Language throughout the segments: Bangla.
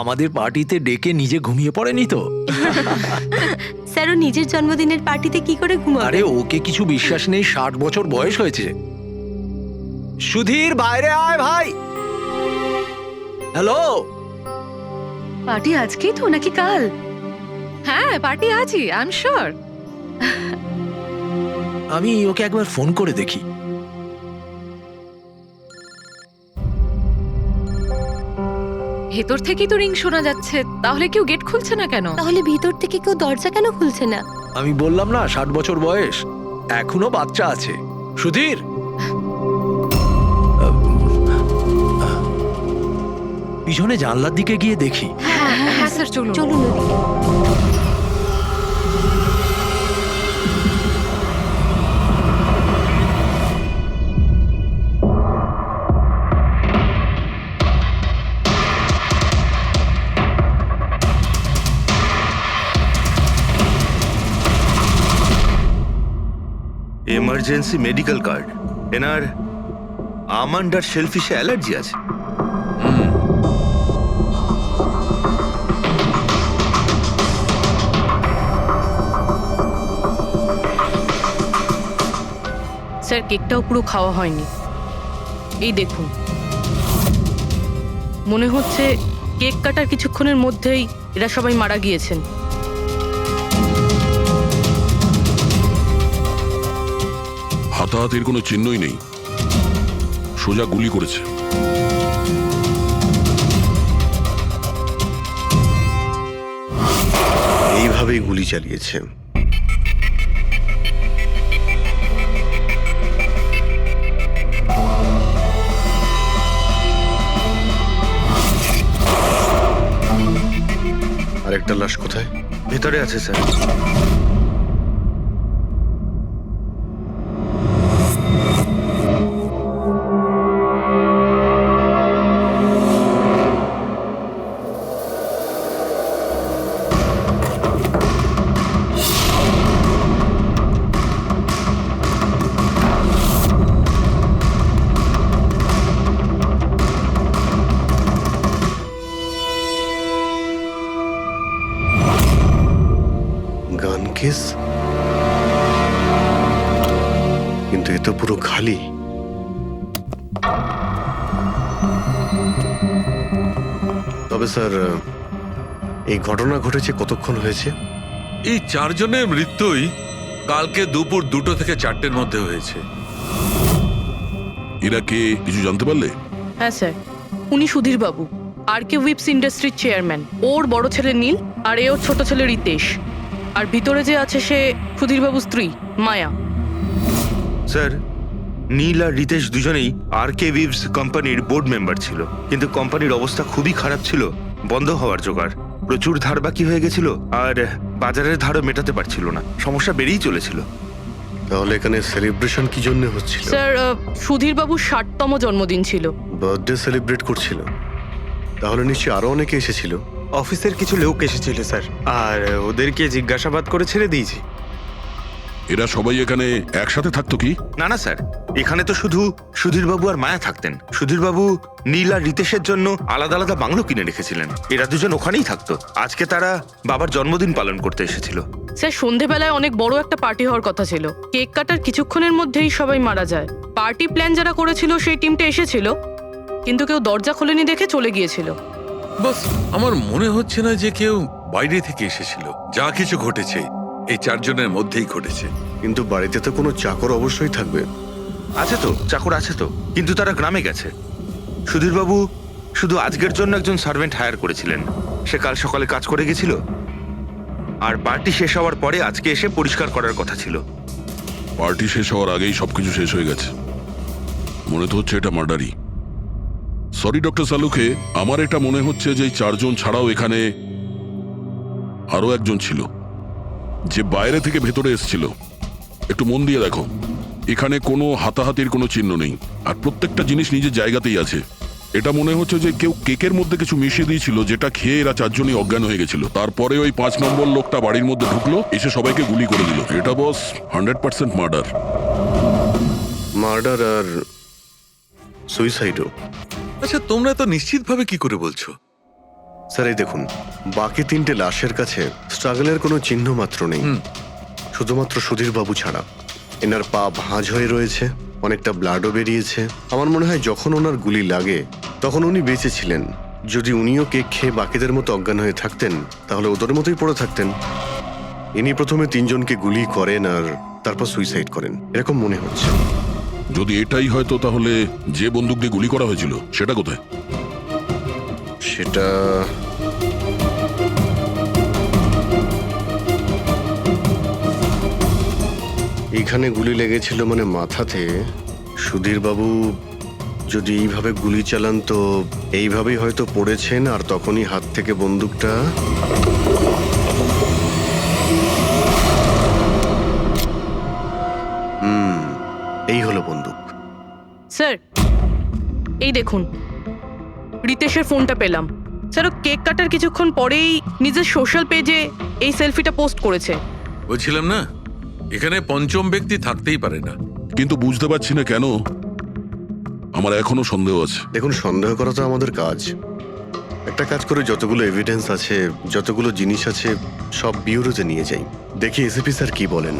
আমাদের পার্টিতে ডেকে নিজে ঘুমিয়ে পড়েনি তো? স্যার ও নিজের জন্মদিনের পার্টিতে কি করে ঘুমাবে? আরে ওকে কিছু বিশ্বাস নেই, 60 বছর বয়স হয়েছে। সুধীর বাইরে আয় ভাই। হ্যালো। পার্টি আজকেই তো নাকি কাল? হ্যাঁ পার্টি আজই, আই এম শিওর। আমি ওকে একবার ফোন করে দেখি। ভেতর থেকেই তো রিং শোনা যাচ্ছে, তাহলে কেউ গেট খুলছে না কেন? তাহলে ভিতর থেকে কেউ দরজা কেন খুলছে না? আমি বললাম না 60 বছর বয়স, এখনো বাচ্চা আছে। সুধীর, পিছনে জানলার দিকে গিয়ে দেখি। হ্যাঁ স্যার চলুন। চলুন ওদিকে। Emergency medical card. এনার আমন্ড আর শেলফিশে অ্যালার্জি আছে। স্যার কেকটাও পুরো খাওয়া হয়নি, এই দেখুন। মনে হচ্ছে কেক কাটার কিছুক্ষণের মধ্যেই এরা সবাই মারা গিয়েছেন। হাতাহাতির কোনো চিহ্নই নেই, সোজা গুলি করেছে। এইভাবেই গুলি চালিয়েছে। আরেকটা লাশ কোথায়? ভেতরে আছে স্যার। গান কেস, কিন্তু এ তো পুরো খালি। তবে স্যার, এই ঘটনা ঘটেছে কতক্ষণ হয়েছে? এই 4 জনের মৃত্যুই কালকে দুপুর 2টো থেকে 4টের মধ্যে হয়েছে। এরা কে কিছু জানতে পারলে? হ্যাঁ স্যার, উনি সুধীর বাবু, আর কে উইপস ইন্ডাস্ট্রির চেয়ারম্যান। ওর বড় ছেলে নীল, আর এ ওর ছোট ছেলে রিতেশ। আর ভিতরে যে আছে সে সুধীর বাবুর স্ত্রী মায়া। স্যার, নীল আর রিতেশ দুজনেই আর কে উইভস কোম্পানির বোর্ড মেম্বার ছিল, কিন্তু কোম্পানির অবস্থা খুবই খারাপ ছিল, বন্ধ হওয়ার জোগাড়। প্রচুর ধার বাকি হয়ে গেছিল, আর বাজারের ধারও মেটাতে পারছিল না, সমস্যা বেড়েই চলেছিল। তাহলে এখানে সেলিব্রেশন কি জন্য হচ্ছিল? স্যার, সুধীর বাবুর 60তম জন্মদিন ছিল। বার্থডে সেলিব্রেট করছিল। তাহলে নিশ্চয়ই আরো অনেকে এসেছিল। অফিসের কিছু লোক এসেছিল স্যার, আর ওদেরকে জিজ্ঞাসাবাদ করে ছেড়ে দিয়েছি। এরা সবাই এখানে একসাথে থাকতো কি? না না স্যার, এখানে তো শুধু সুধীরবাবু আর মায়া থাকতেন। সুধীরবাবু নীল আর রিতেশের জন্য আলাদা আলাদা বাংলো কিনে রেখেছিলেন, এরা দুজন ওখানেই থাকতো। আজকে তারা বাবার জন্মদিন পালন করতে এসেছিল। স্যার, সন্ধেবেলায় অনেক বড় একটা পার্টি হওয়ার কথা ছিল। কেক কাটার কিছুক্ষণের মধ্যেই সবাই মারা যায়। পার্টি প্ল্যান যারা করেছিল সেই টিমটা এসেছিল, কিন্তু কেউ দরজা খোলেনি দেখে চলে গিয়েছিল। বস, আমার মনে হচ্ছে না যে কেউ বাইরে থেকে এসেছিল। যা কিছু ঘটেছে এই 4 জনের মধ্যেই ঘটেছে। কিন্তু বাড়িতে তো কোনো চাকর অবশ্যই থাকবে। আছে তো, চাকর আছে তো, কিন্তু তারা গ্রামে গেছে। সুধীরবাবু শুধু আজকের জন্য একজন সার্ভেন্ট হায়ার করেছিলেন, সে কাল সকালে কাজ করে গেছিল, আর পার্টি শেষ হওয়ার পরে আজকে এসে পরিষ্কার করার কথা ছিল। পার্টি শেষ হওয়ার আগেই সবকিছু শেষ হয়ে গেছে। মনে তো হচ্ছে এটা মার্ডারই। সরি ডক্টর সালুকে, আমার এটা মনে হচ্ছে যে এই 4 জন ছাড়াও এখানে আরো একজন ছিল, যে বাইরে থেকে ভেতরে এসেছিল। একটু মন দিয়ে দেখো, এখানে কোনো হাতাহাতির কোনো চিহ্ন নেই, আর প্রত্যেকটা জিনিস নিজের জায়গাতেই আছে। এটা মনে হচ্ছে যে কেউ কেকের মধ্যে কিছু মিশিয়ে দিয়েছিল, যেটা খেয়ে এরা 4 জনই অজ্ঞান হয়ে গেছিল। তারপরে ওই 5 নম্বর লোকটা বাড়ির মধ্যে ঢুকলো, এসে সবাইকে গুলি করে দিল। এটা বস 100% মার্ডার। মার্ডার আর সুইসাইডও। আচ্ছা, তোমরা তো নিশ্চিতভাবে কি করে বলছো? স্যার এই দেখুন, বাকি 3টে লাশের কাছে স্ট্রাগলের কোনো চিহ্ন মাত্র নেই, শুধুমাত্র সুধীর বাবু ছাড়া। এনার পা ভাঁজ হয়ে রয়েছে, অনেকটা ব্লাডও বেরিয়েছে। আমার মনে হয় যখন ওনার গুলি লাগে তখন উনি বেঁচে ছিলেন। যদি উনিও কেক খেয়ে বাকিদের মতো অজ্ঞান হয়ে থাকতেন তাহলে ওদের মতোই পড়ে থাকতেন। ইনি প্রথমে 3জনকে গুলি করেন আর তারপর সুইসাইড করেন, এরকম মনে হচ্ছে। যদি এটাই হয়তো তাহলে যে বন্দুক দিয়ে গুলি করা হয়েছিল সেটা কোথায়? সেটা এইখানে গুলি লেগেছিল মানে মাথাতে। সুধীর বাবু যদি এইভাবে গুলি চালান তো এইভাবেই হয়তো পড়েছেন আর তখনই হাত থেকে বন্দুকটা এই হলো বন্দুক। স্যার এই দেখুন, রিতেশের ফোনটা পেলাম। স্যার ও কেক কাটার কিছুক্ষণ পরেই নিজের সোশ্যাল পেজে এই সেলফিটা পোস্ট করেছে। বলছিলাম না, এখানে পঞ্চম ব্যক্তি থাকতেই পারে না। কিন্তু বুঝতে পারছি না কেন, আমার এখনো সন্দেহ আছে। দেখুন, সন্দেহ করা তো আমাদের কাজ। একটা কাজ করে যতগুলো এভিডেন্স আছে, যতগুলো জিনিস আছে, সব বিউরোতে নিয়ে যাই, দেখি এসিপি স্যার কি বলেন।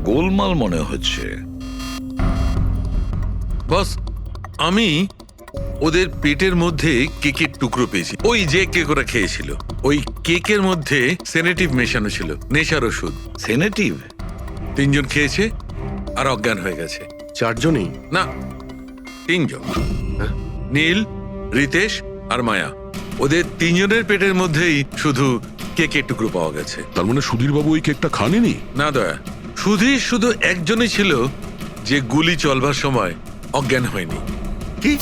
গোলমাল মনে হচ্ছে। বস, আমি ওদের পেটের মধ্যে কেকের টুকরো পেয়েছি। ওই যে কেক ওরা খেয়েছিল, ওই কেকের মধ্যে সেনেটিভ মেশানো ছিল, নেশার ওষুধ। সেনেটিভ? 3জন খেয়েছে আর অজ্ঞান হয়ে গেছে। 4জনই? না, 3জন। নীল, রিতেশ আর মায়া, ওদের 3জনের পেটের মধ্যেই শুধু কেকের টুকরো পাওয়া গেছে। তার মানে সুধীর বাবু ওই কেকটা খাননি? না দয়া, শুধু একজনই ছিল যে গুলি চলবার সময় অজ্ঞান হয়নি। কি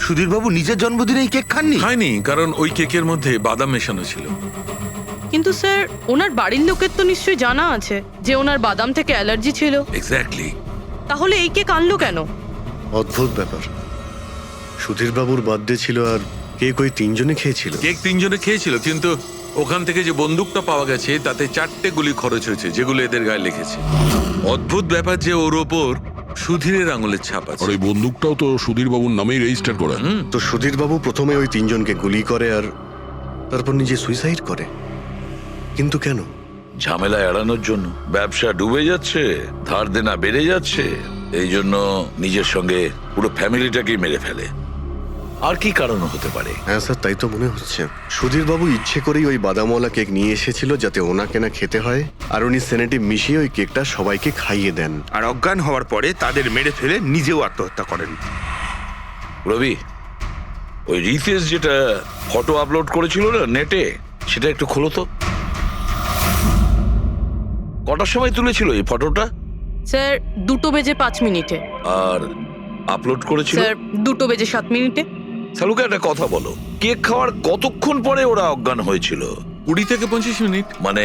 সুধীরবাবু নিজের জন্মদিনে এই কেক খাননি? খায়নি, কারণ ওই কেকের মধ্যে বাদাম মেশানো ছিল। কিন্তু স্যার ওনার বাড়ির লোকের তো নিশ্চয়ই জানা আছে যে ওনার বাদাম থেকে অ্যালার্জি ছিল। এক্স্যাক্টলি। তাহলে এই কেক আনলো কেন? অদ্ভুত ব্যাপার। সুধীর বাবুর বার্থডে ছিল আর কেক ওই 3জনে খেয়েছিল। কেক 3জনে খেয়েছিল, কিন্তু ওখান থেকে যে বন্দুকটা পাওয়া গেছে তাতে 4টে গুলি খরচ হয়েছে, যেগুলো এদের গায়ে লেগেছে। অদ্ভুত ব্যাপার যে ওর ওপর সুধীরের আঙুলের ছাপ আর আছে। ওই বন্দুকটাও তো সুধীর বাবুর নামেই রেজিস্টার করা। তো সুধীর বাবু প্রথমে ওই 3জনকে গুলি করে আর তারপর নিজে সুইসাইড করে, কিন্তু কেন? ঝামেলা এড়ানোর জন্য। ব্যবসা ডুবে যাচ্ছে, ধার দেনা বেড়ে যাচ্ছে, এই জন্য নিজের সঙ্গে পুরো ফ্যামিলিটাকেই মেরে ফেলে। আর কি কারণ হতে পারে? হ্যাঁ স্যার, তাই তো মনে হচ্ছে। সুধীর বাবু ইচ্ছে করেই ওই বাদামওয়ালা কেক নিয়ে এসেছিল যাতে ওনাকে না খেতে হয়, আর উনি সেনেটিভ মিশিয়ে ওই কেকটা সবাইকে খাইয়ে দেন। আর অজ্ঞান হওয়ার পরে তাদের মেরে ফেলে নিজেও আত্মহত্যা করেন। রবি, ওই রিতেশ যেটা ফটো আপলোড করেছিল না নেটে, সেটা একটু খোলো তো। কটার সময় তুলেছিল এই ফটোটা? স্যার 2:05 আর আপলোড করেছিল? স্যার 2:07। সালুকে একটা কথা বলো, কেক খাওয়ার কতক্ষণ পরে ওরা অজ্ঞান হয়েছিল? 20 থেকে 25 মিনিট। মানে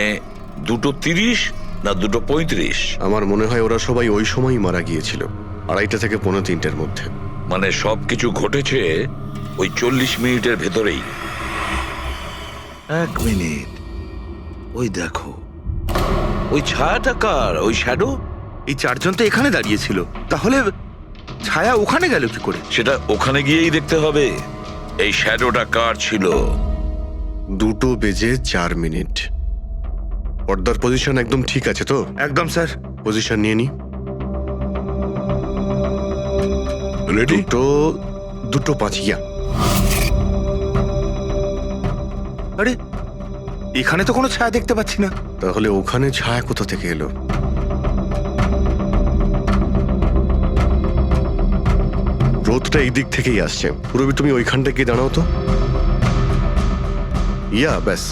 2:30 না 2:35? আমার মনে হয় ওরা সবাই ওই সময়ই মারা গিয়েছিল, 2:30 থেকে 3:45-এর মধ্যে। মানে সবকিছু ঘটেছে ওই 40 মিনিটের ভেতরেই। 1 মিনিট, ওই দেখো, ওই ছায়াটা কার? ওই শ্যাডো? এই 4জন তো এখানে দাঁড়িয়েছিল, তাহলে ছায়া ওখানে গেল কি করে? সেটা ওখানে গিয়েই দেখতে হবে। এই শ্যাডোটা কার ছিল? 2:04। পর্দার পজিশন একদম ঠিক আছে তো? একদম স্যার। পজিশন নিয়ে নি। রেডি? 2:05। ইয়া। আরে এখানে তো কোনো ছায়া দেখতে পাচ্ছি না। তাহলে ওখানে ছায়া কোথা থেকে এলো? রোদটা এই দিক থেকেই আসছে। পুরবি, তুমি ওইখানটা গিয়ে দাঁড়াও তো। ইয়া, ব্যাস।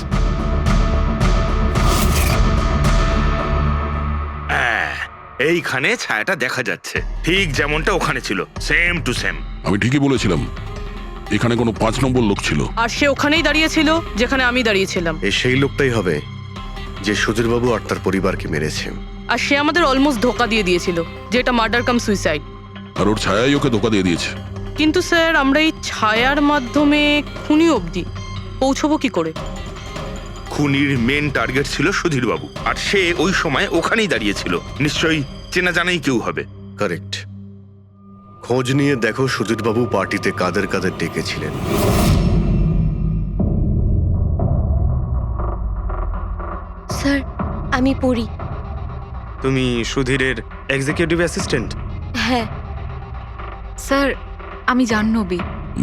এইখানে ছায়াটা দেখা যাচ্ছে, ঠিক যেমনটা ওখানে ছিল, সেম টু সেম। আমি ঠিকই বলেছিলাম, এখানে কোনো 5 নম্বর লোক ছিল। আর সে ওখানেই দাঁড়িয়েছিল যেখানে আমি দাঁড়িয়েছিলাম। এই সেই লোকটাই হবে যে সুধীরবাবু আর তার পরিবারকে মেরেছে। আর সে আমাদের অলমোস্ট ধোকা দিয়ে দিয়েছিল যে এটা মার্ডার কাম সুইসাইড। আর ওর ছায়াই ওকে ধোকা দিয়ে দিয়েছে। কিন্তু স্যার আমরা এই ছায়ার মাধ্যমে খুনি অবধি পৌঁছবো কি করে? খুনির মেন টার্গেট ছিল সুধীরবাবু, আর সে ওই সময় ওখানেই দাঁড়িয়েছিল। নিশ্চয়ই চেনা জানাই কেউ হবে। কারেক্ট। খোঁজ নিয়ে দেখো সুধীরবাবু পার্টিতে কাদের কাদের ডেকেছিলেন। স্যার আমি পড়ি। তুমি সুধীরের এক্সিকিউটিভ অ্যাসিস্ট্যান্ট? হ্যাঁ। স্যার আমি Jahnavi.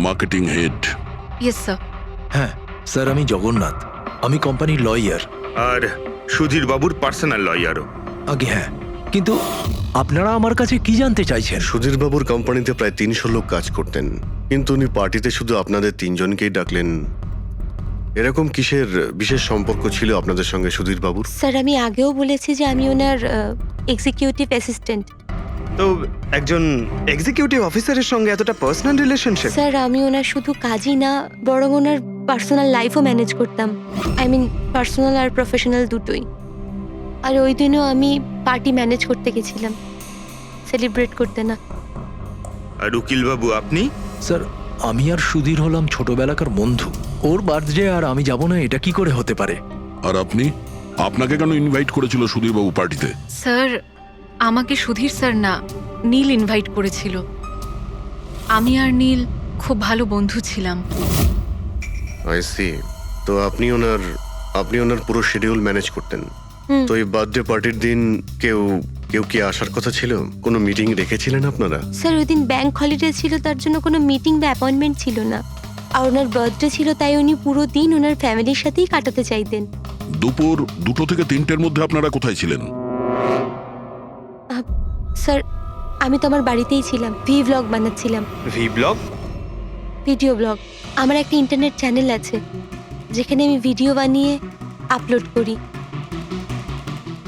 Marketing head. Yes sir. হ্যাঁ স্যার, আমি জগন্নাথ, আমি কোম্পানির লয়ার। আর সুধীর বাবুর পার্সোনাল লয়ারও। আগে হ্যাঁ, কিন্তু আপনারা আমার কাছে কি জানতে চাইছেন? সুধীরবাবুর কোম্পানিতে প্রায় 300 লোক কাজ করতেন, কিন্তু উনি পার্টিতে শুধু আপনাদের 3 জনকেই ডাকলেন। এরকম কিসের বিশেষ সম্পর্ক ছিল আপনাদের সঙ্গে সুধীরবাবুর? স্যার আমি আগেও বলেছি যে আমি ওনার এক্সিকিউটিভ অ্যাসিস্ট্যান্ট। তো একজন এক্সিকিউটিভ অফিসারের সঙ্গে এতটা পার্সোনাল রিলেশনশিপ? স্যার আমি ওনার শুধু কাজই না, বরং ওনার পার্সোনাল লাইফও ম্যানেজ করতাম। আই মিন পার্সোনাল আর প্রফেশনাল দুটোই। আর ওই দিনও আমি পার্টি ম্যানেজ করতে গেছিলাম, সেলিব্রেট করতে না। আর উকিল বাবু আপনি? স্যার আমি আর সুধীর হলাম ছোটবেলাকার বন্ধু। ওর বার্থডে আর আমি যাব না, এটা কি করে হতে পারে? আর আপনি, আপনাকে কেন ইনভাইট করেছিল সুধীরবাবু পার্টিতে? স্যার আমাকে সুধীর স্যার না, নীল ইনভাইট করেছিল। আমি আর নীল খুব ভালো বন্ধু ছিলাম। I see. তো আপনি ওনার পুরো শিডিউল ম্যানেজ করতেন। তো এই বার্থডে পার্টির দিন কেউ কি আসার কথা ছিল? কোনো মিটিং রেখেছিলেন আপনারা? স্যার ওই দিন ব্যাংক হলিডে ছিল, তার জন্য কোনো মিটিং বা অ্যাপয়েন্টমেন্ট ছিল না। আর ওনার বার্থডে ছিল, তাই উনি পুরো দিন ওনার ফ্যামিলির সাথেই কাটাতে চাইতেন। দুপুর 2টো থেকে 3টের মধ্যে আপনারা কোথায় ছিলেন? স্যার আমি তো আমার বাড়িতেই ছিলাম, ভ্লগ বানাচ্ছিলাম। ব্লগ? Video blog. আমার একটা ইন্টারনেট চ্যানেল আছে যেখানে আমি ভিডিও বানিয়ে আপলোড করি।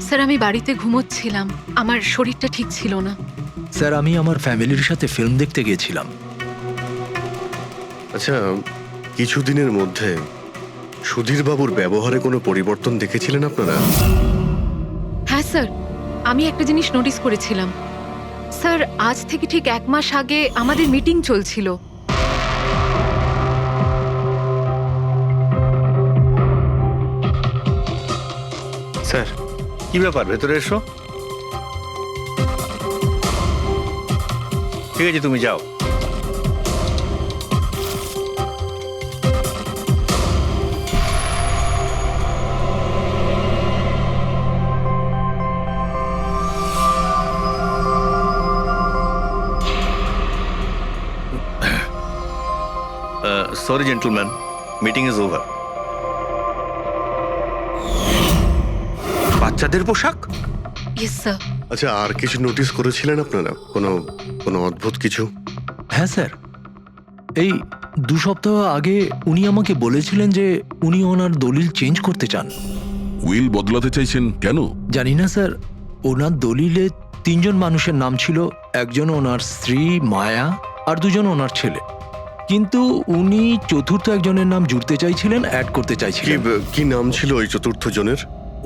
স্যার আমি বাড়িতে ঘুমোচ্ছিলাম, আমার শরীরটা ঠিক ছিল না। স্যার আমি আমার ফ্যামিলির সাথে ফিল্ম দেখতে গিয়েছিলাম। আচ্ছা, কিছুদিনের মধ্যে সুধীরবাবুর ব্যবহারে কোনো পরিবর্তন দেখেছিলেন আপনারা? হ্যাঁ স্যার, আমি একটা জিনিস নোটিস করেছিলাম। স্যার আজ থেকে ঠিক 1 মাস আগে আমাদের মিটিং চলছিল। স্যার কি ব্যাপার, ভেতরে এসো। ঠিক আছে তুমি যাও। Sorry, gentlemen. Meeting is over. বাচ্চাদের পোশাক? Yes sir. আচ্ছা, আর কিছু নোটিস করেছিলেন আপনারা? কোনো অদ্ভুত কিছু? হ্যাঁ স্যার, এই 2 সপ্তাহ আগে উনি আমাকে বলেছিলেন যে উনি ওনার দলিল চেঞ্জ করতে চান। উইল বদলাতে চাইছেন কেন? জানি না স্যার, ওনার দলিলে 3 জন মানুষের নাম ছিল, একজন ওনার স্ত্রী মায়া আর 2 জন ওনার ছেলে। কিন্তু উনি চতুর্থ একজনের নাম জুড়তে চাইছিলেন, অ্যাড করতে চাইছিলেন। কি নাম ছিল ওই চতুর্থ জনের?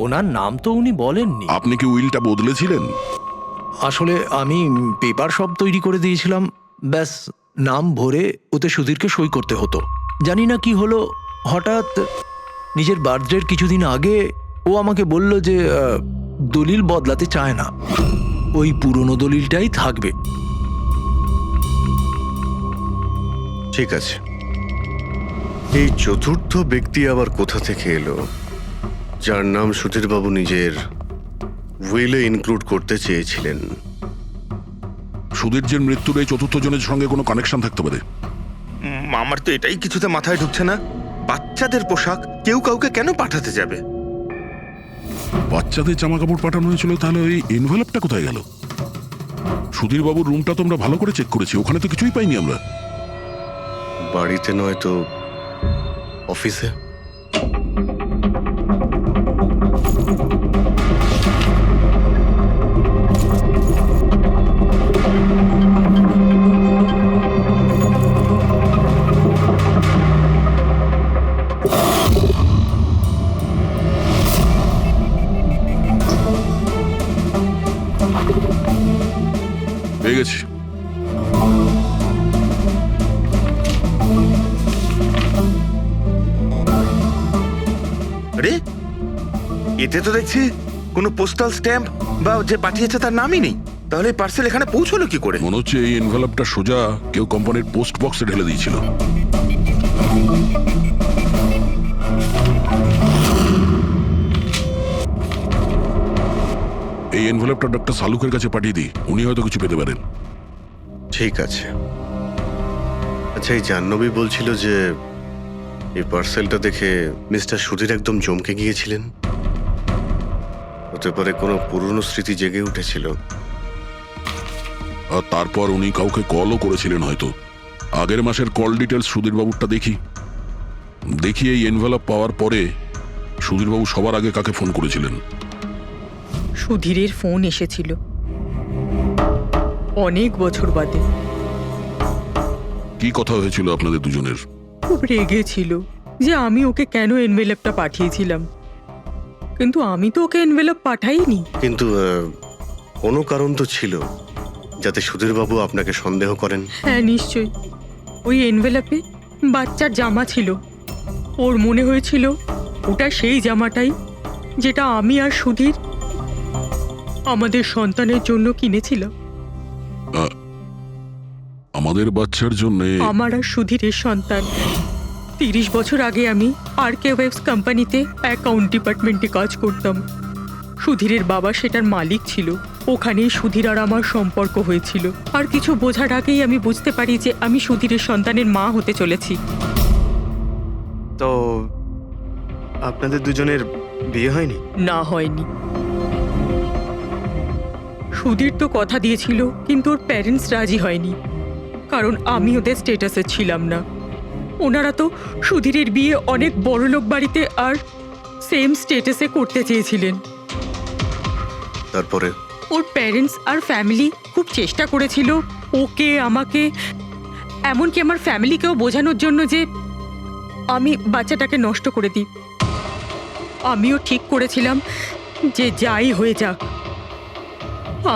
ওনার নাম তো উনি বলেননি। আপনি কি উইলটা বদলেছিলেন? আসলে আমি পেপার সব তৈরি করে দিয়েছিলাম, ব্যাস নাম ভরে ওতে সুধীরকে সই করতে হতো। জানি না কি হলো, হঠাৎ নিজের বার্থডের কিছুদিন আগে ও আমাকে বলল যে দলিল বদলাতে চায় না, ওই পুরনো দলিলটাই থাকবে। ঠিক আছে, এই চতুর্থ ব্যক্তি আবার কোথা থেকে এলো যার নাম সুধীরবাবু নিজের উইলে ইনক্লুড করতে চেয়েছিলেন? সুধীরজের মৃত্যুর এই চতুর্থ জনের সঙ্গে কোনো কানেকশন থাকতে পারে। আমার তো এটাই কিছুতে মাথায় ঢুকছে না। বাচ্চাদের পোশাক কেউ কাউকে কেন পাঠাতে যাবে? বাচ্চাদের জামা কাপড় পাঠানো হয়েছিল, তাহলে ওই এনভেলপটা কোথায় গেল? সুধীরবাবুর রুমটা তো আমরা ভালো করে চেক করেছি, ওখানে তো কিছুই পাইনি আমরা। বাড়িতে নয় তো অফিসে? পেয়ে গেছি। আরে এতে তো দেখছি কোনো পোস্টাল স্ট্যাম্প বা যে পাঠিয়েছে তার নামই নেই। তাহলে পার্সেল এখানে পৌঁছলো কি করে? মনে হচ্ছে এই এনভেলপটা সোজা কেউ কোম্পানির পোস্ট বক্সে ঢেলে দিয়েছিল। এই এনভেলপটা ডক্টর সালুকের কাছে পাঠিয়ে দিই, উনি হয়তো কিছু পেতে পারেন। ঠিক আছে। আচ্ছা, এই জাহ্নবী বলছিল যে এই পার্সেলটা দেখে মিস্টার সুধীর একদম চমকে গিয়েছিলেন। হতে পারে কোনো পুরনো স্মৃতি জেগে উঠেছিল। আর তারপর উনি কাউকে কলও করেছিলেন হয়তো। আগের মাসের কল ডিটেলস সুধীরবাবুরটা দেখি এই এনভেলপ পাওয়ার পরে সুধীরবাবু সবার আগে কাকে ফোন করেছিলেন? সুধীরের ফোন এসেছিল অনেক বছর বাদে। কি কথা হয়েছিল আপনাদের দুজনের? খুব রেগেছিল যে আমি ওকে কেন এনভেলপটা পাঠিয়েছিলাম, কিন্তু আমি তো ওকে এনভেলপ পাঠাইনি। কিন্তু কোনো কারণ তো ছিল যাতে সুধীরবাবু আপনাকে সন্দেহ করেন। হ্যাঁ, নিশ্চয়ই। ওই এনভেলপে বাচ্চার জামা ছিল। ওর মনে হয়েছিল ওটা সেই জামাটাই যেটা আমি আর সুধীর আমাদের সন্তানের জন্য কিনেছিলাম। আমাদের বাচ্চার জন্য? আমার আর সুধীরের সন্তান। 30 বছর আগে আমি আরকে ওয়েবস কোম্পানিতে অ্যাকাউন্ট ডিপার্টমেন্টে কাজ করতাম। সুধীরের বাবা সেটার মালিক ছিল। ওখানেই সুধীর আর আমার সম্পর্ক হয়েছিল। আর কিছু বোঝার আগেই আমি বুঝতে পারি যে আমি সুধীরের সন্তানের মা হতে চলেছি। তো আপনাদের দুজনের বিয়ে হয়নি? না, হয়নি। সুধীর তো কথা দিয়েছিল, কিন্তু ওর প্যারেন্টস রাজি হয়নি, কারণ আমি ওদের স্টেটাসে ছিলাম না। ওনারা তো সুধীরের বিয়ে অনেক বড়লোক বাড়িতে আর সেম স্টেটাসে করতে চেয়েছিলেন। তারপরে ওর প্যারেন্টস আর ফ্যামিলি খুব চেষ্টা করেছিল ওকে, আমাকে, এমনকি আমার ফ্যামিলিকেও বোঝানোর জন্য যে আমি বাচ্চাটাকে নষ্ট করে দিই। আমিও ঠিক করেছিলাম যে যাই হয়ে যাক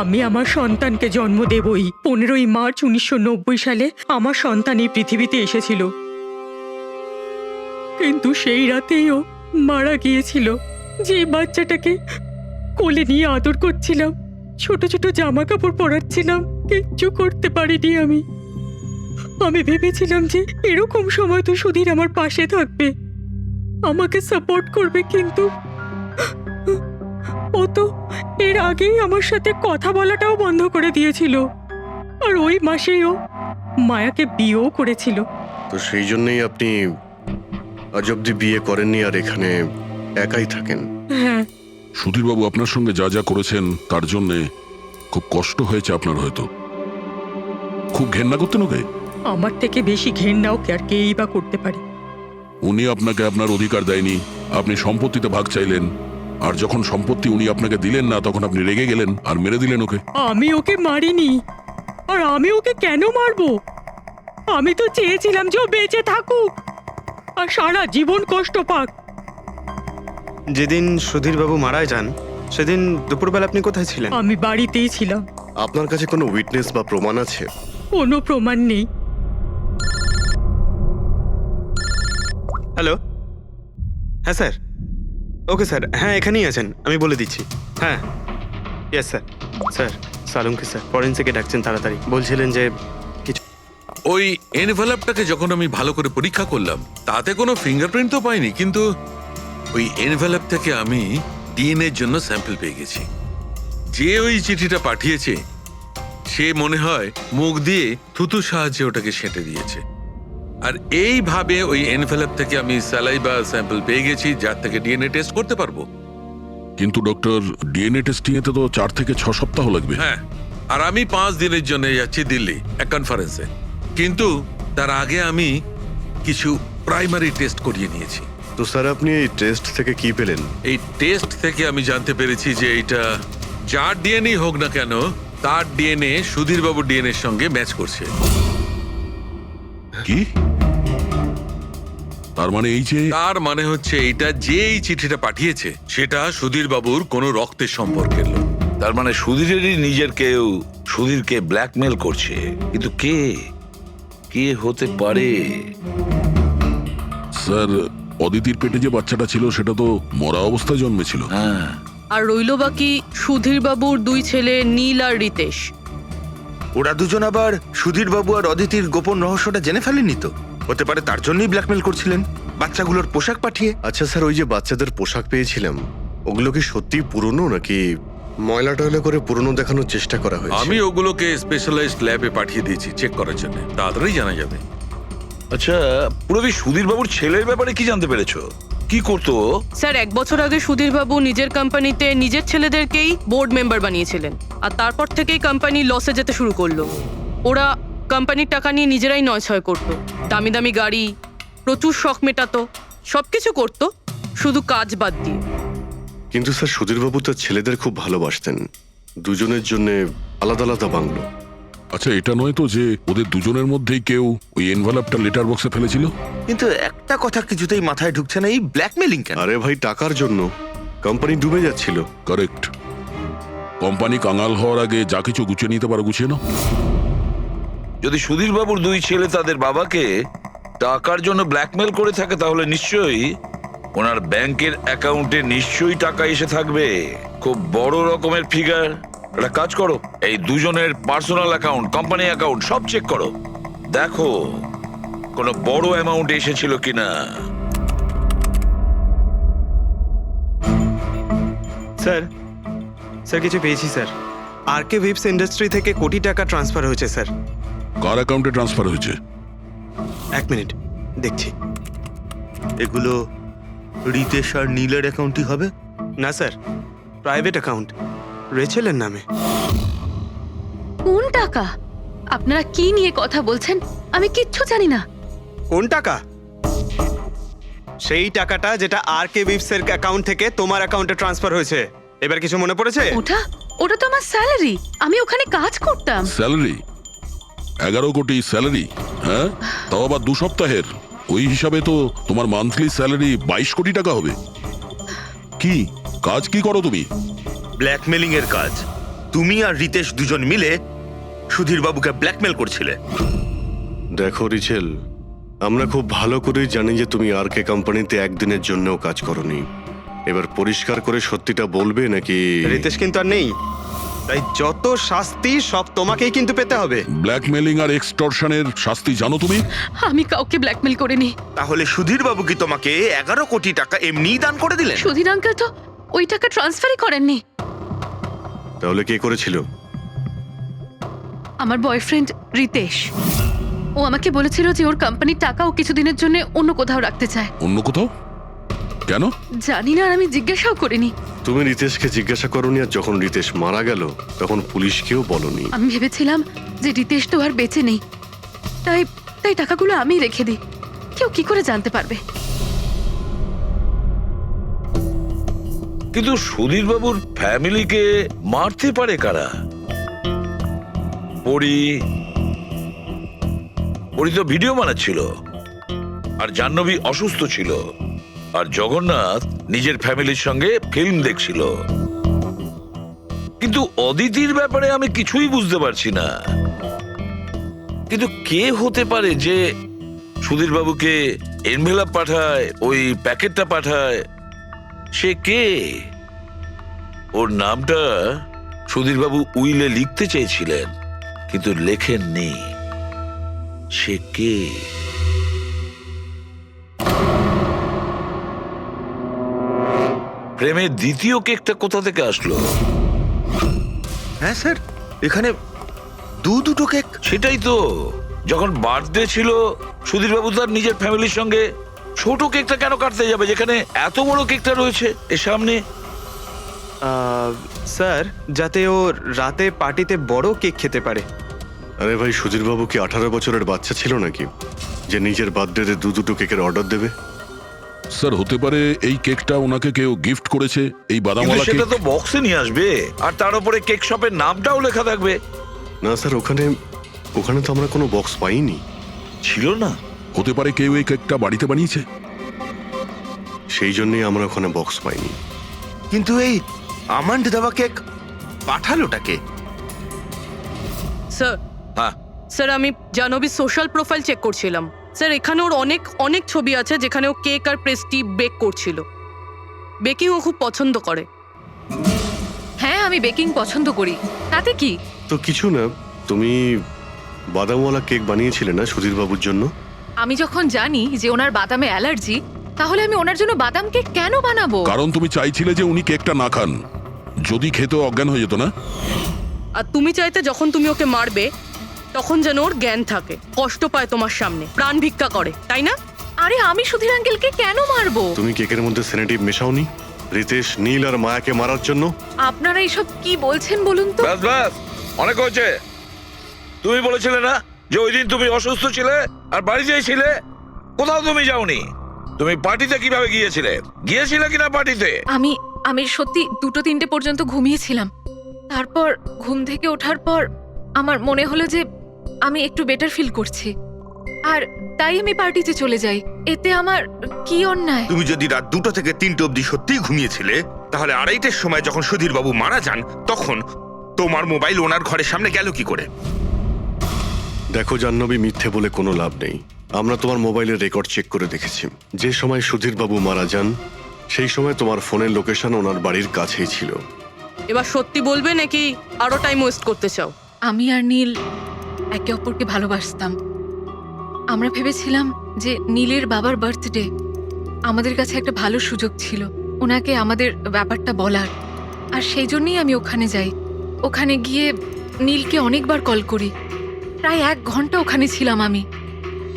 আমি আমার সন্তানকে জন্ম দেবই। 15ই মার্চ 1990 সালে আমার সন্তান এই পৃথিবীতে এসেছিল, কিন্তু সেই রাতেই ও মারা গিয়েছিল। যে বাচ্চাটাকে কোলে নিয়ে আদর করছিলাম, ছোট ছোট জামা কাপড় পরাচ্ছিলাম, কিচ্ছু করতে পারিনি আমি। আমি ভেবেছিলাম যে এরকম সময় তো সুধীর আমার পাশে থাকবে, আমাকে সাপোর্ট করবে, কিন্তু ও তো এর আগেই আমার সাথে কথা বলাটাও বন্ধ করে দিয়েছিল। আর ওই মাসেই ও মায়াকে বিয়েও করেছিল। তো সেই জন্যই আপনি আজ অব্দি বিয়ে করেননি আর এখানে একাই থাকেন। হ্যাঁ, সুধীরবাবু আপনার সঙ্গে যা যা করেছেন তার জন্যে খুব কষ্ট হয়েছে আপনার হয়তো। খুব ঘেন্না করতেন ওকে? আমার থেকে বেশি ঘেন্নাও কে আর কেই বা করতে পারে। উনি আপনাকে আপনার অধিকার দেয়নি, আপনি সম্পত্তিতে ভাগ চাইলেন, আর যখন সম্পত্তি উনি আপনাকে দিলেন না তখন আপনি রেগে গেলেন আর মেরে দিলেন ওকে। আমি ওকে মারিনি, আর আমি ওকে কেন মারবো? আমি তো চেয়েছিলাম যে ও বেঁচে থাকুক আর সারা জীবন কষ্ট পাক। যেদিন সুধীরবাবু মারা যান সেদিন দুপুরবেলা আপনি কোথায় ছিলেন? আমি বাড়িতেই ছিলাম। আপনার কাছে কোনো উইটনেস বা প্রমাণ আছে? কোনো প্রমাণ নেই। হ্যালো, হ্যাঁ স্যার। ওকে স্যার, হ্যাঁ এখানেই আছেন, আমি বলে দিচ্ছি। হ্যাঁ, ইয়েস স্যার। স্যার সালুমকে স্যার ফরেন্সিকে ডাকছেন তাড়াতাড়ি। বলছিলেন যে ওই এনভেলপটাকে যখন আমি ভালো করে পরীক্ষা করলাম তাতে কোনো ফিঙ্গারপ্রিন্ট তো পাইনি, কিন্তু ওই এনভেলপ থেকে আমি ডিএনএ এর জন্য স্যাম্পল পেয়ে গেছি। যে ওই চিঠিটা পাঠিয়েছে সে মনে হয় মুখ দিয়ে থুতু সাহায্যে ওটাকে সেঁটে দিয়েছে। আর এইভাবে ওই এনভেলপ থেকে আমি স্যালাইভা স্যাম্পল পেয়ে গেছি, যার থেকে ডিএনএ টেস্ট করতে পারবো। কিন্তু ডক্টর, ডিএনএ টেস্টিং এতে তো 4 থেকে 6 সপ্তাহ লাগবে। হ্যাঁ, আর আমি 5 দিনের জন্য যাচ্ছি দিল্লি এক কনফারেন্সে, কিন্তু তার আগে আমি কিছু প্রাইমারি টেস্ট করিয়ে নিয়েছি। তো স্যার আপনি এই টেস্ট থেকে কি পেলেন? এই টেস্ট থেকে আমি জানতে পেরেছি যে এটা যার ডিএনএ হোক না কেন তার ডিএনএ সুধীরবাবুর ডিএনএ এর সঙ্গে ম্যাচ করছে। কি? তার মানে এই যে, তার মানে হচ্ছে এইটা যে এই চিঠিটা পাঠিয়েছে সেটা সুধীরবাবুর কোনো রক্তের সম্পর্কের লোক। তার মানে সুধীরেরই নিজের কেউ সুধীরকে ব্ল্যাকমেল করছে, কিন্তু কে কে হতে পারে? স্যার, অদিতির পেটে যে বাচ্চাটা ছিল সেটা তো মরা অবস্থায় জন্মেছিল। হ্যাঁ, আর রইল বাকি সুধীর বাবুর 2 ছেলে নীল আর রিতেশ। ওরা দুজন আবার সুধীর বাবু আর অদিতির গোপন রহস্যটা জেনে ফেলেনি তো? হতে পারে তার জন্যই ব্ল্যাকমেল করছিলেন, বাচ্চাগুলোর পোশাক পাঠিয়ে। আচ্ছা স্যার, ওই যে বাচ্চাদের পোশাক পেয়েছিলাম, ওগুলো কি সত্যি পুরনো নাকি ময়লা টয়লা করে পুরনো দেখানোর চেষ্টা করা হয়েছে? আমি ওগুলোকে স্পেশালাইজড ল্যাবে পাঠিয়ে দিয়েছি চেক করার জন্য, তাড়াতাড়ি জানা যাবে। আচ্ছা, পুরবি সুধীর বাবুর ছেলের ব্যাপারে কি জানতে পেরেছো? কি করতো ও? স্যার 1 বছর আগে সুধীর বাবু নিজের কোম্পানিতে নিজের ছেলেদেরকেই বোর্ড মেম্বার বানিয়েছিলেন, আর তারপর থেকেই কোম্পানি লসে যেতে শুরু করলো। ওরা কোম্পানির টাকা নিয়ে নিজেরাই নয়ছয় করতো, দামি দামি গাড়ি, প্রচুর শখ মেটাতো, সবকিছু করতো, শুধু কাজ বাদ দিয়ে। কিন্তু স্যার সুধীরবাবু তার ছেলেদের খুব ভালোবাসতেন, দুজনের জন্য আলাদা আলাদা বাংলো। আচ্ছা, এটা নয় তো যে ওদের দুজনের মধ্যেই কেউ ওই এনভেলপটা লেটার বক্সে ফেলেছিল? কিন্তু একটা কথা কিছুতেই মাথায় ঢুকছে না, এই ব্ল্যাকমেলিং কেন? আরে ভাই, টাকার জন্য। কোম্পানি ডুবে যাচ্ছিল। কারেক্ট। কোম্পানি কাঙাল হওয়ার আগে যা কিছু গুছিয়ে নিতে পারো গুছিয়ে নাও। যদি সুধীর বাবুর 2 ছেলে তাদের বাবাকে টাকার জন্য ব্ল্যাকমেল করে থাকে, তাহলে নিশ্চয়ই ওনার ব্যাংকের অ্যাকাউন্টে নিশ্চয়ই টাকা এসে থাকবে, খুব বড় রকমের ফিগার। একটা কাজ করো, এই দুজনের পার্সোনাল অ্যাকাউন্ট, কোম্পানি অ্যাকাউন্ট সব চেক করো, দেখো কোনো বড় অ্যামাউন্ট এসেছিল কিনা। স্যার স্যার কিছু পেয়েছি স্যার। আরকে ভিপস ইন্ডাস্ট্রি থেকে কোটি টাকা ট্রান্সফার হয়েছে স্যার। কার অ্যাকাউন্টে ট্রান্সফার হয়েছে? 1 মিনিট দেখছি। এগুলো রিতেশ আর নীলের অ্যাকাউন্টই হবে? না স্যার, প্রাইভেট অ্যাকাউন্ট, রেচেলের নামে। কোন টাকা? আপনারা কি নিয়ে কথা বলছেন? আমি কিচ্ছু জানি না। কোন টাকা? সেই টাকাটা যেটা আরকে ভিপস এর অ্যাকাউন্ট থেকে তোমার অ্যাকাউন্টে ট্রান্সফার হয়েছে। এবার কিছু মনে পড়েছে? ওটা তো আমার স্যালারি, আমি ওখানে কাজ করতাম। স্যালারি? 11 কোটি স্যালারি? হ্যাঁ, তাও আবার 2 সপ্তাহের। ওই হিসাবে তো তোমার মান্থলি স্যালারি 22 কোটি টাকা হবে। কি কাজ কি করো তুমি? ব্ল্যাকমেলিং এর কাজ। তুমি আর রিতেশ দুজন মিলে সুধীর বাবুকে ব্ল্যাকমেল করছিলে। দেখো রিচেল, আমরা খুব ভালো করেই জানি যে তুমি আরকে কোম্পানিতে একদিনের জন্যও কাজ করনি। এবার পরিষ্কার করে সত্যিটা বলবে নাকি? রিতেশ কিন্তু আর নেই, তাই যত শাস্তি সব তোমাকেই কিন্তু পেতে হবে। ব্ল্যাকমেলিং আর এক্সটর্শনের শাস্তি জানো তুমি? আমি কাউকে ব্ল্যাকমেল করিনি। তাহলে সুধীর বাবু কি তোমাকে 11 কোটি টাকা এমনিই দান করে দিলেন? সুধীর আঙ্কেল তো ওই টাকা ট্রান্সফারই করেননি। তাহলে কে করেছিল? আমার বয়ফ্রেন্ড রিতেশ। ও আমাকে বলেছিল যে ওর কোম্পানির টাকা ও কিছুদিনের জন্য অন্য কোথাও রাখতে চায়। অন্য কোথাও? কেন? জানি না, আর আমি জিজ্ঞাসাও করিনি। তুমি রিতেশকে জিজ্ঞাসা করনি, আর যখন রিতেশ মারা গেল তখন পুলিশকেও বলনি। আমি ভেবেছিলাম যে রিতেশ তো আর বেঁচে নেই, তাই তাই টাকাগুলো আমি রেখে দিই। কেউ কি করে জানতে পারবে? কিন্তু সুধীর বাবুর ফ্যামিলিকে মারতে পারে কারা? পরি তো ভিডিও বানাচ্ছিল, আর জাহ্নবী অসুস্থ ছিল, আর জগন্নাথ নিজের ফ্যামিলির সঙ্গে ফিল্ম দেখছিল। কিন্তু অদিতির ব্যাপারে আমি কিছুই বুঝতে পারছি না। কিন্তু কে হতে পারে যে সুধীর বাবুকে এনভেলপ পাঠায়, ওই প্যাকেটটা পাঠায়? সে কে? ওর নামটা সুধীর বাবু উইলে লিখতে চেয়েছিলেন, কিন্তু লেখেননি। সে কে? প্রেমের দ্বিতীয় কেকটা কোথা থেকে আসলো? হ্যাঁ স্যার, এখানে দুটো কেক। সেটাই তো, যখন বার্থডে ছিল সুধীর বাবু তার নিজের ফ্যামিলির সঙ্গে, ছোট কেকটা কেন কাটতে যাবে যেখানে এত বড় কেকটা রয়েছে এর সামনে? স্যার, যাতে ও রাতে পার্টিতে বড় কেক খেতে পারে। আরে ভাই, সুধীরবাবু কি 18 বছরের বাচ্চা ছিল নাকি যে নিজের বার্থডেতে দুটো কেকের অর্ডার দেবে? স্যার, হতে পারে এই কেকটা ওনাকে কেউ গিফট করেছে, এই কিন্তু বাদামওয়ালা সেটা কেক। তো বক্সে নিয়ে আসবে, আর তার উপরে কেক শপের নামটাও লেখা থাকবে। না স্যার, ওখানে তো আমরা কোনো বক্স পাইনি। ছিল না? হতে পারে কেউ এই কেকটা বাড়িতে বানিয়েছে, সেই জন্যই আমরা ওখানে বক্স পাইনি। কিন্তু এই আমন্ড দেওয়া কেক পাঠালোটাকে? স্যার, হ্যাঁ, স্যার আমি জাহ্নবীর সোশ্যাল প্রোফাইল চেক করছিলাম। স্যার, এখানে ওর অনেক অনেক ছবি আছে যেখানে ও কেক আর পেস্ট্রি বেক করছিল। বেকিং ও খুব পছন্দ করে। হ্যাঁ, আমি বেকিং পছন্দ করি, তাতে কি? তো কিছু না, তুমি বাদামওয়ালা কেক বানিয়েছিলে না সুধীর বাবুর জন্য? আমি যখন জানি যে ওনার বাদামে অ্যালার্জি, তাহলে আমি ওনার জন্য বাদাম কেক কেন বানাবো? কারণ তুমি চাইছিলে যে উনি কেকটা না খান, যদি খেতে অজ্ঞান হয়ে যেত না। আর তুমি চাইতে যখন তুমি ওকে মারবে তখন যেন ওর জ্ঞান থাকে, কষ্ট পায় তোমার সামনে, প্রাণ ভিক্ষা করে, তাই না? আরে আমি সুধীর আঙ্কেলকে কেন মারবো? তুমি কেকের মধ্যে সেনেটিভ মেশাওনি রিতেশ, নীল আর মায়াকে মারার জন্য? আপনারা এইসব কি বলছেন বলুন তো? ব্যাস ব্যাস, অনেক হয়েছে। তুমি বলেছিলে না যে ওই দিন তুমি অসুস্থ ছিলে আর বাড়িতেই ছিলে? কোথাও তুমি যাওনি। তুমি পার্টিতে কিভাবে গিয়েছিলে কিনা পার্টিতে? আমি সত্যি 2-3টে পর্যন্ত ঘুমিয়েছিলাম। তারপর ঘুম থেকে ওঠার পর আমার মনে হলো যে আমি একটু বেটার ফিল করছি, আর তাই আমি পার্টিতে চলে যাই। এতে আমার কি অন্যায়? তুমি যদি রাত 2টো থেকে 3টে অবধি সত্যিই ঘুমিয়েছিলে, তাহলে 2:30টার সময় যখন সুধীর বাবু মারা যান, তখন তোমার মোবাইল ওনার ঘরের সামনে গেল কি করে? দেখো জাহ্নবী, মিথ্যে বলে কোনো লাভ নেই। আমরা তোমার মোবাইলের রেকর্ড চেক করে দেখেছি। যে সময় সুধীর বাবু মারা যান সেই সময় তোমার ফোনের লোকেশন ওনার বাড়ির কাছেই ছিল। এবার সত্যি বলবে নাকি আরো টাইম ওয়েস্ট করতে চাও? আমি আর নীল একে অপরকে ভালোবাসতাম। আমরা ভেবেছিলাম যে নীলের বাবার বার্থডে আমাদের কাছে একটা ভালো সুযোগ ছিল ওনাকে আমাদের ব্যাপারটা বলার, আর সেই জন্যই আমি ওখানে যাই। ওখানে গিয়ে নীলকে অনেকবার কল করি, প্রায় 1 ঘন্টা ওখানে ছিলাম আমি,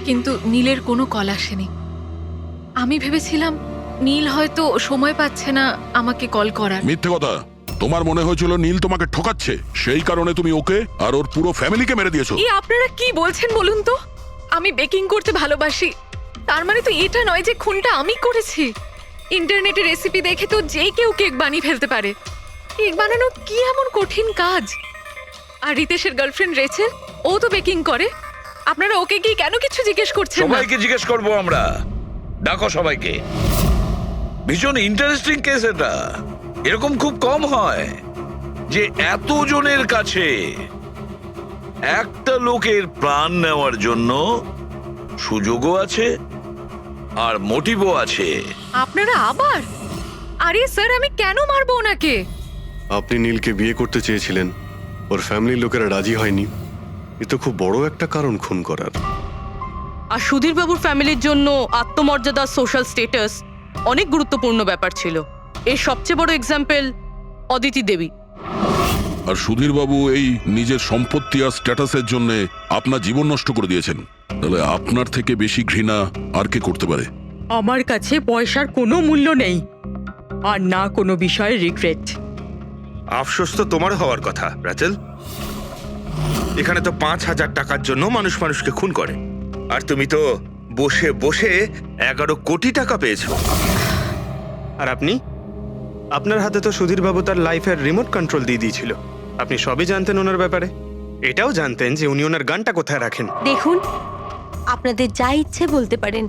কিন্তু নীলের কোনো কল আসেনি। আমি ভেবেছিলাম নীল হয়তো সময় পাচ্ছে না আমাকে কল করার। মিথ্যে কথা। তোমার মনে হয়েছিল নীল তোমাকে ঠকাচ্ছে, সেই কারণে তুমি ওকে আর ওর পুরো ফ্যামিলিকে মেরে দিয়েছো। এই আপনারা কি বলছেন বলুন তো? আমি বেকিং করতে ভালোবাসি, তার মানে তো এটা নয় যে খুনটা আমি করেছি। ইন্টারনেটে রেসিপি দেখে তো যে কেউ কেক বানিয়ে ফেলতে পারে। কেক বানানো কি এমন কঠিন কাজ? আর রিতেশের গার্লফ্রেন্ড রেচেল, ও তো বেকিং করে। আপনারা ওকে কি কেন কিছু জিজ্ঞেস করছেন না? সবাইকে জিজ্ঞেস করবো আমরা। ডাকো সবাইকে। ভীষণ ইন্টারেস্টিং কেস এটা। এরকম খুব কম হয় যে এতজনের কাছে একটা লোকের প্রাণ নেওয়ার জন্য সুযোগও আছে আর মোটিভও আছে। আপনারা আবার? আরে স্যার, আমি কেন মারবো ওনাকে? আপনি নীলকে বিয়ে করতে চেয়েছিলেন, ওর ফ্যামিলির লোকেরা রাজি হয়নি। এ তো খুব বড় একটা কারণ খুন করার। আর সুধীর বাবুর ফ্যামিলির জন্য আত্মমর্যাদা, সোশ্যাল স্ট্যাটাস অনেক গুরুত্বপূর্ণ ব্যাপার ছিল। এর সবচেয়ে বড় এক্সাম্পল অদিতি দেবী। আর সুধীর বাবু এই নিজের সম্পত্তি আর স্ট্যাটাসের জন্য আপনার জীবন নষ্ট করে দিয়েছেন। তাহলে আপনার থেকে বেশি ঘৃণা আর কে করতে পারে? আমার কাছে পয়সার কোনো মূল্য নেই, আর না কোনো বিষয়ে রিগ্রেট। আফসোস তো তোমার হওয়ার কথা রাচেল। এখানে তো 5,000 টাকার জন্য মানুষ মানুষকে খুন করে, আর তুমি তো বসে বসে 11 কোটি টাকা পেয়েছো। আর আপনি? আপনার হাতে তো সুধীর বাবু তার লাইফের রিমোট কন্ট্রোল দিয়ে দিয়েছিল। আপনি সবই জানতেন ওনার ব্যাপারে। এটাও জানতেন যে উনি ওনার গানটা কোথায় রাখেন। দেখুন, আপনাদের যা ইচ্ছে বলতে পারেন।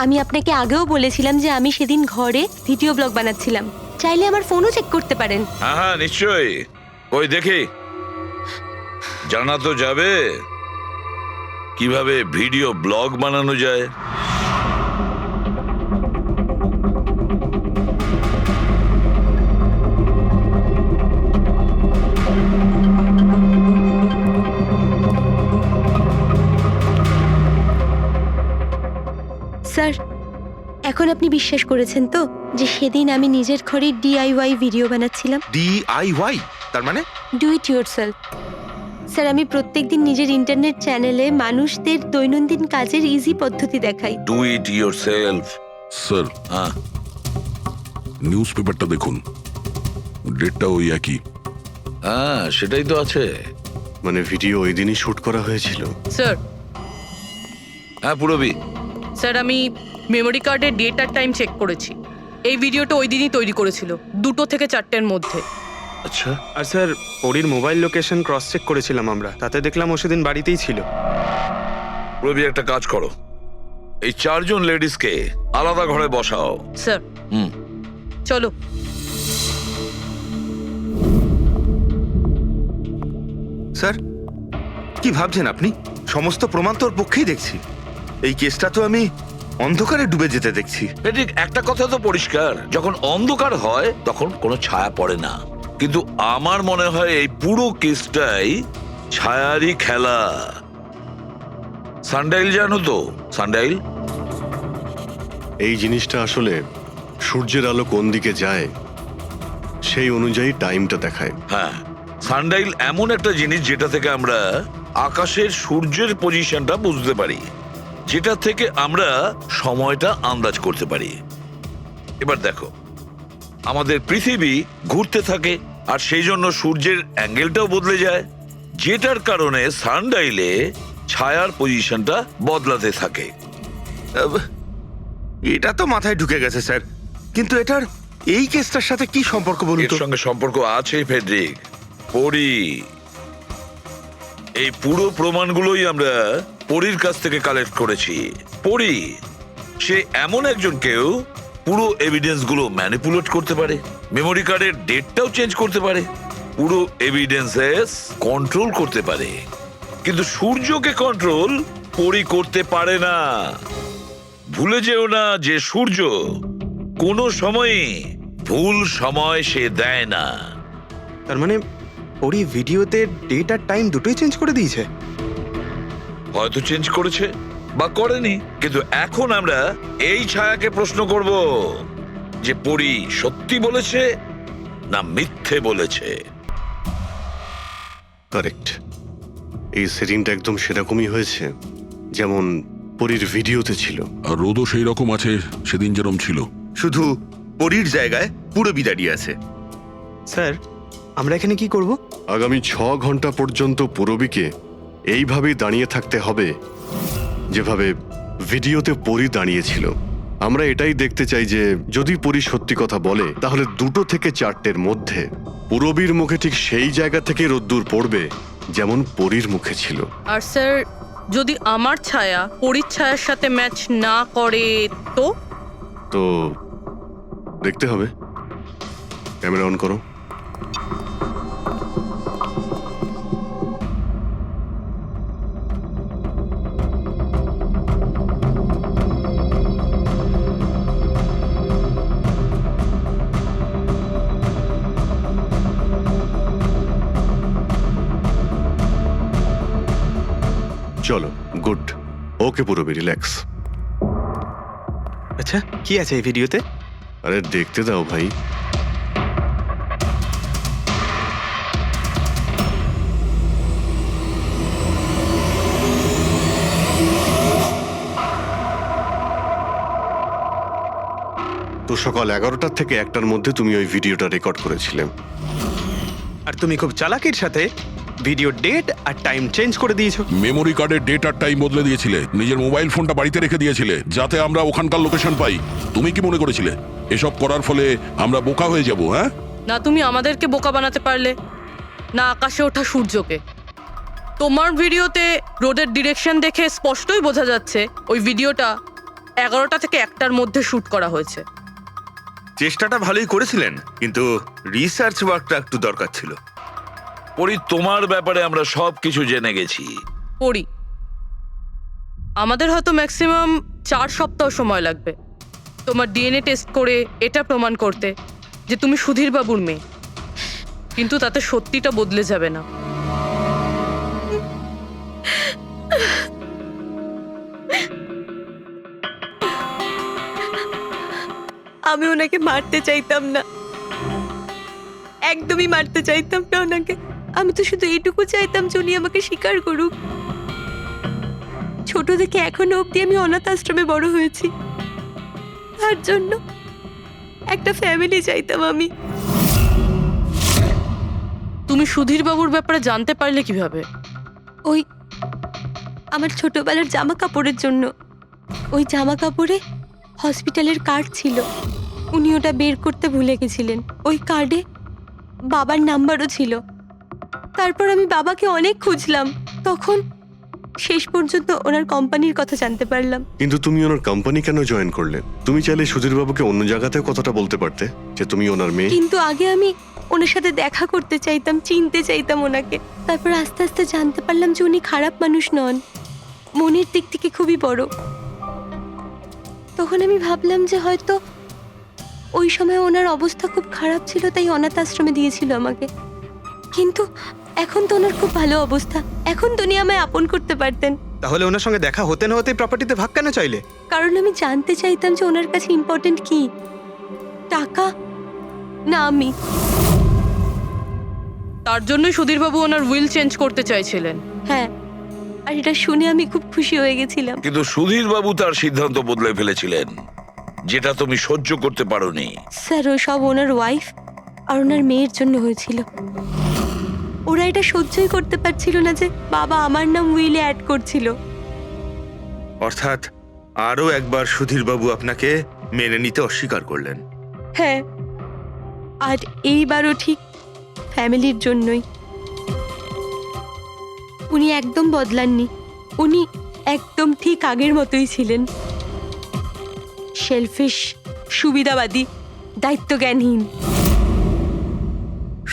আমি আপনাকে আগেও বলেছিলাম যে আমি সেদিন ঘরে ভিডিও ব্লগ বানাচ্ছিলাম। চাইলে আমার ফোনও চেক করতে পারেন। হ্যাঁ হ্যাঁ, নিশ্চয়ই। ওই দেখি, জানা তো যাবে কিভাবে ভিডিও ব্লগ বানানো যায়। স্যার, এখন আপনি বিশ্বাস করেছেন তো যে সেদিন আমি নিজের ঘরে DIY ভিডিও বানাচ্ছিলাম? DIY তার মানে? Do it yourself. স্যার, আমি প্রত্যেকদিন নিজের ইন্টারনেট চ্যানেলে মানুষদের দৈনন্দিন কাজের ইজি পদ্ধতি দেখাই। Do it yourself. স্যার, হ্যাঁ, নিউজ পেপারটা দেখুন, ডেটটা ওই একই। হ্যাঁ সেটাই তো আছে। মানে ভিডিও ওই দিনই শুট করা হয়েছিল? স্যার, হ্যাঁ পুরবি। স্যার আমি মেমোরি কার্ডের ডেট আর টাইম চেক করেছি। এই ভিডিওটা ওই দিনই তৈরি করেছিল, 2টো থেকে 4টের মধ্যে। আচ্ছা, আর স্যার, পরীর মোবাইল লোকেশন ক্রস চেক করেছিলাম আমরা, তাতে দেখলাম ও সেদিন বাড়িতেই ছিল। পুরবি একটা কাজ করো, এই 4 জন লেডিসকে আলাদা ঘরে বসাও। স্যার, হুম, চলো। স্যার, কি ভাবছেন আপনি? সমস্ত প্রমাণ তো ওর পক্ষেই দেখছি। এই কেসটা তো আমি অন্ধকারে ডুবে যেতে দেখছি। ঠিক একটা কথা তো পরিষ্কার, যখন অন্ধকার হয় তখন কোনো ছায়া পড়ে না, কিন্তু আমার মনে হয় এই পুরো কেসটাই ছায়ারই খেলা। সানডাইল জানো তো? সানডাইল এই জিনিসটা আসলে সূর্যের আলো কোন দিকে যায় সেই অনুযায়ী টাইমটা দেখায়। হ্যাঁ, সানডাইল এমন একটা জিনিস যেটা থেকে আমরা আকাশের সূর্যের পজিশনটা বুঝতে পারি, যেটা থেকে আমরা সময়টা আন্দাজ করতে পারি। এবার দেখো, আমাদের পৃথিবী ঘুরতে থাকে আর সেই জন্য সূর্যের অ্যাঙ্গেলটাও বদলে যায়, যেটার কারণে সানডাইলে ছায়ার পজিশনটা বদলাতে থাকে। এটা তো মাথায় ঢুকে গেছে স্যার, কিন্তু এটার এই কেসটার সাথে কি সম্পর্ক বলুন এর তো? সঙ্গে সম্পর্ক আছে ফেডরিক। পরি, এই পুরো প্রমাণগুলোই আমরা পরীর কাছ থেকে কালেক্ট করেছি। পরি সে এমন একজন কেউ পুরো এভিডেন্স গুলো ম্যানিপুলেট করতে পারে, মেমোরি কার্ডের ডেটটাও চেঞ্জ করতে পারে, পুরো এভিডেন্সেস কন্ট্রোল করতে পারে, কিন্তু সূর্যকে কন্ট্রোল পরি করতে পারে না। ভুলে যেও না যে সূর্য কোনো সময়ই ভুল সময় সে দেয় না। তার মানে ওরই ভিডিওতে ডেট আর টাইম দুটোই চেঞ্জ করে দিয়েছে। হয়তো চেঞ্জ করেছে বা করেনি, কিন্তু এখন আমরা এই ছায়াকে প্রশ্ন করব যে পরি সত্যি বলেছে না মিথ্যে বলেছে। কারেক্ট, এই সেটিংটা একদম সেরকমই হয়েছে যেমন পরীর ভিডিওতে ছিল। আর রোদও সেই রকম আছে সেদিন যেরকম ছিল। শুধু পরীর জায়গায় পুরবি দাঁড়িয়ে আছে। স্যার, আমরা এখানে কি করব? আগামী 6 ঘন্টা পর্যন্ত পুরবীকে এইভাবেই দাঁড়িয়ে থাকতে হবে যেভাবে ভিডিওতে পরী দাঁড়িয়েছিল। আমরা এটাই দেখতে চাই যে যদি পরী সত্যি কথা বলে তাহলে 2 থেকে 4টের মধ্যে পুরবীর মুখে ঠিক সেই জায়গা থেকে রোদ্দুর পড়বে যেমন পরীর মুখে ছিল। আর স্যার, যদি আমার ছায়া পরীর ছায়ার সাথে ম্যাচ না করে তো? তো দেখতে হবে। ক্যামেরা অন করো। চলো, গুড। ওকে পুরবী, রিল্যাক্স। আচ্ছা, কি আছে এই ভিডিওতে? আরে দেখতে দাও ভাই। তো সকাল 11টা থেকে 1টার মধ্যে তুমি ওই ভিডিওটা রেকর্ড করেছিলে। আর তুমি খুব চালাকির সাথে ভিডিও ডেট আর টাইম চেঞ্জ করে দিয়েছো। মেমোরি কার্ডের ডেট আর টাইম বদলে দিয়েছিলে, নিজের মোবাইল ফোনটা বাড়িতে রেখে দিয়েছিলে যাতে আমরা ওখানকার লোকেশন পাই। তুমি কি মনে করেছিলে এসব করার ফলে আমরা বোকা হয়ে যাব? হ্যাঁ, না তুমি আমাদেরকে বোকা বানাতে পারলে, না আকাশে ওঠা সূর্যকে। তোমার ভিডিওতে রোডের ডিরেকশন দেখে স্পষ্টই বোঝা যাচ্ছে ওই ভিডিওটা 11টা থেকে 1টার মধ্যে শুট করা হয়েছে। চেষ্টাটা ভালোই করেছিলেন, কিন্তু রিসার্চ ওয়ার্কটা একটু দরকার ছিল। পরি, তোমার ব্যাপারে আমরা সবকিছু জেনে গেছি। পড়ি, আমাদের হয়তো ম্যাক্সিমাম 4 সপ্তাহ সময় লাগবে তোমার ডিএনএ টেস্ট করে এটা প্রমাণ করতে যে তুমি সুধীর বাবুর মেয়ে, কিন্তু তাতে সত্যিটা বদলে যাবে না। আমি ওনাকে মারতে চাইতাম না, একদমই মারতে চাইতাম না ওনাকে। আমি তো শুধু এইটুকু চাইতাম যে উনি আমাকে স্বীকার করুক। ছোট থেকে এখনো অবধি আমি অনাথ আশ্রমে বড় হয়েছি, তার জন্য একটা ফ্যামিলি চাইতাম আমি। তুমি সুধীর বাবুর ব্যাপারে জানতে পারলে কিভাবে? ওই আমার ছোটবেলার জামা কাপড়ের জন্য। ওই জামা কাপড়ে হসপিটালের কার্ড ছিল, উনি ওটা বের করতে ভুলে গেছিলেন। ওই কার্ডে বাবার নাম্বারও ছিল। তারপর আমি বাবাকে অনেক খুঁজলাম, তখন শেষ পর্যন্ত ওনার কোম্পানির কথা জানতে পারলাম। কিন্তু তুমি ওনার কোম্পানি কেন জয়েন করলে? তুমি চাইলে সুধীরবাবুকে অন্য জায়গাতেও কথাটা বলতে পারতে যে তুমি ওনার মেয়ে। কিন্তু আগে আমি ওনার সাথে দেখা করতে চাইতাম, চিনতে চাইতাম ওনাকে। তারপর আস্তে আস্তে জানতে পারলাম যে উনি খারাপ মানুষ নন, মনের দিক থেকে খুবই বড়। তখন আমি ভাবলাম যে হয়তো ওই সময় ওনার অবস্থা খুব খারাপ ছিল, তাই অনাথ আশ্রমে দিয়েছিল আমাকে। কিন্তু এখন তো ওনার খুব ভালো অবস্থা, এখন তো উনি আমায় আপন করতে পারতেন। তাহলে ওনার সঙ্গে দেখা হতে না হতেই প্রপার্টিতে ভাগ কেন চাইলে? কারণ আমি জানতে চাইতাম যে ওনার কাছে ইম্পর্টেন্ট কি, টাকা না আমি। তার জন্যই সুধীরবাবু ওনার উইল চেঞ্জ করতে চাইছিলেন। হ্যাঁ, আর এটা শুনে আমি খুব খুশি হয়ে গেছিলাম। কিন্তু সুধীর বাবু তার সিদ্ধান্ত বদলে ফেলেছিলেন, যেটা তুমি সহ্য করতে পারোনি। স্যার, ও সব ওনার ওয়াইফ আর ওনার মেয়ের জন্য হয়েছিল। ওরা এটা সহ্যই করতে পারছিল না যে বাবা আমার নাম উইলে অ্যাড করছিল। অর্থাৎ আরও একবার সুধীরবাবু আপনাকে মেনে নিতে অস্বীকার করলেন। হ্যাঁ, আর এইবারও ঠিক ফ্যামিলির জন্যই। উনি একদম বদলাননি, উনি একদম ঠিক আগের মতোই ছিলেন। সেলফিশ, সুবিধাবাদী, দায়িত্বজ্ঞানহীন।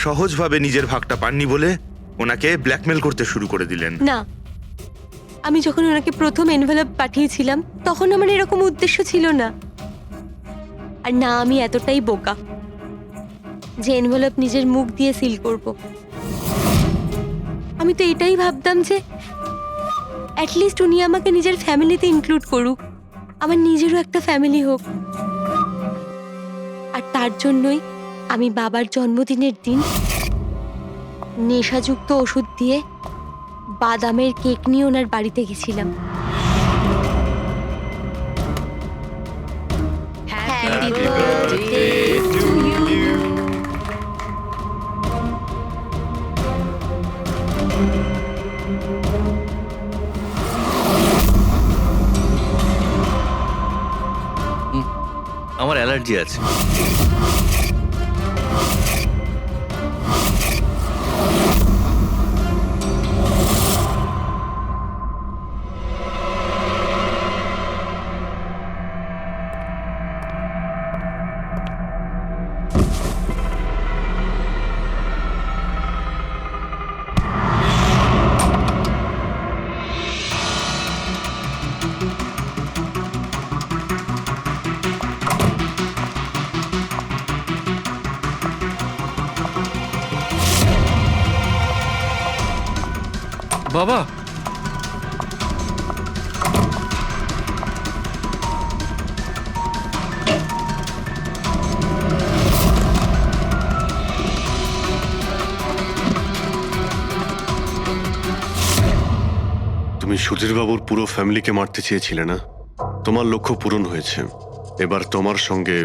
সহজভাবে নিজের ভাগটা পাননি বলে ওনাকে ব্ল্যাকমেল করতে শুরু করে দিলেন। না, আমি যখন ওনাকে প্রথম এনভেলপ পাঠিয়েছিলাম তখন আমার এরকম উদ্দেশ্য ছিল না। আর না আমি এতটাই বোকা যে এনভেলপ নিজের মুখ দিয়ে সিল করব। আমি তো এটাই ভাবতাম যে অ্যাটলিস্ট উনি আমাকে নিজের ফ্যামিলিতে ইনক্লুড করুক, আমার নিজেরও একটা ফ্যামিলি হোক। আর তার জন্যই আমি বাবার জন্মদিনের দিন নেশাযুক্ত ওষুধ দিয়ে বাদামের কেক নিয়ে ওনার বাড়িতে গেছিলাম। Happy birthday to you. আমার অ্যালার্জি আছে। বাবা, তুমি সুধীরবাবুর পুরো ফ্যামিলিকে মারতে চেয়েছিলে না? তোমার লক্ষ্য পূরণ হয়েছে। এবার তোমার সঙ্গে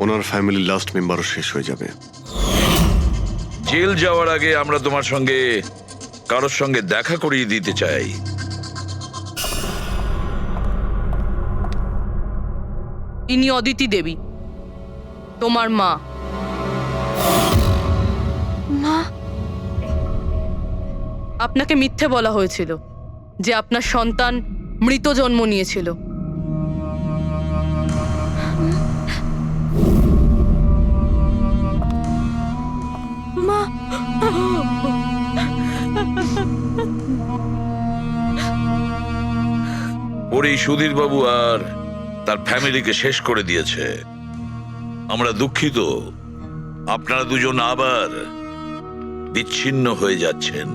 ওনার ফ্যামিলির লাস্ট মেম্বারও শেষ হয়ে যাবে। জেল যাওয়ার আগে আমরা তোমার সঙ্গে কারোর সঙ্গে দেখা করিয়ে দিতে চাই। ইনি অদিতি দেবী, তোমার মা। মা, আপনাকে মিথ্যে বলা হয়েছিল যে আপনার সন্তান মৃত জন্ম নিয়েছিল। মা, ওর এই সুধীর বাবু আর তার ফ্যামিলিকে শেষ করে দিয়েছে। আমরা দুঃখিত, আপনারা দুজন আবার বিচ্ছিন্ন হয়ে যাচ্ছেন।